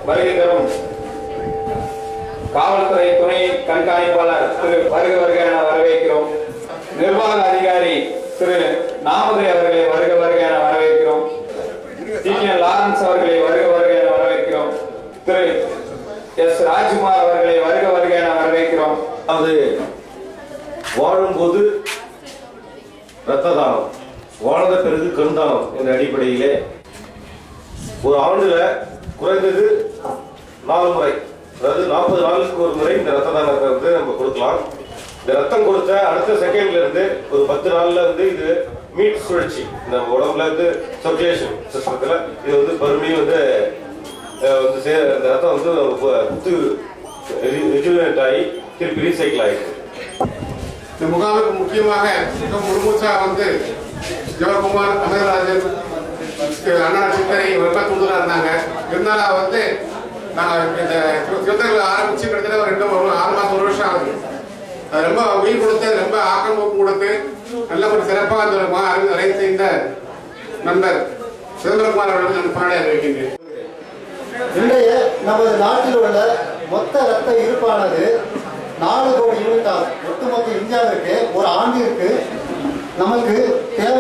வருகை தரும் காவல்துறை துணை கண்காணிப்பாளர் திரு வருக வருக என வரவேற்கிறோம். நிர்வாக அதிகாரி திரு நாமதை அவர்களை வருக வருக என வரவேற்கிறோம். டிஎன் லாரன்ஸ் அவர்களை வருக வருக என வரவேற்கிறோம். திரு எஸ் ராஜ்குமார் அவர்களை வருக வருக என வரவேற்கிறோம். அது வாழும்போது இரத்த தானம், வாழ்ந்த பிறகு கருந்தானம் என்ற அடிப்படையிலே ஒரு ஆண்டுல குறைந்தது 4 முறை, அதாவது 40 நாளுக்கு ஒரு முறை இந்த ரத்த தானத்தை வந்து நம்ம கொடுக்கலாம். இந்த ரத்தம் கொடுத்த அடுத்த செகண்ட்ல இருந்து ஒரு 10 நாள்ல வந்து இது மீட் சுழற்சி, இந்த உடம்புல வந்து சர்க்குலேஷன் சிஸ்டத்துல இது வந்து மறுபடியும் வந்து இந்த ரத்தம் வந்து புத்து ரெஜுனேட் ஆகி திருப்பி ரீசைக்கிள் ஆகிடுது. இந்த முகாமுக்கு முக்கியமாக முழுமூச்சா வந்து ஜவஹர்குமார், அமர்ராஜன், அண்ணா சித்தரை ரொம்ப தூண்டுதலாக இருந்தாங்க. இருந்தாலும் வந்து நாங்கள் இந்த சிவத்தர்கள் ஆரம்பிச்சு கிட்டத்தட்ட ஒரு 6 மாதம் 1 வருஷம் ஆகுது. அது ரொம்ப உயிர் கொடுத்து ரொம்ப ஆக்கம் ஊக்கம் கொடுத்து நல்ல ஒரு சிறப்பாக அந்த அழைத்த இந்த நண்பர் சிதம்பரகுமார் அவர்கள் நான் பாட அறிவிக்கின்றேன். இன்றைய நமது நாட்டில் உள்ள மொத்த ரத்த இருப்பானது 4 கோடி யூனிட் ஆகும். ஒட்டுமொத்த இந்தியாவிற்கு ஒரு ஆண்டிற்கு நமக்கு தேவை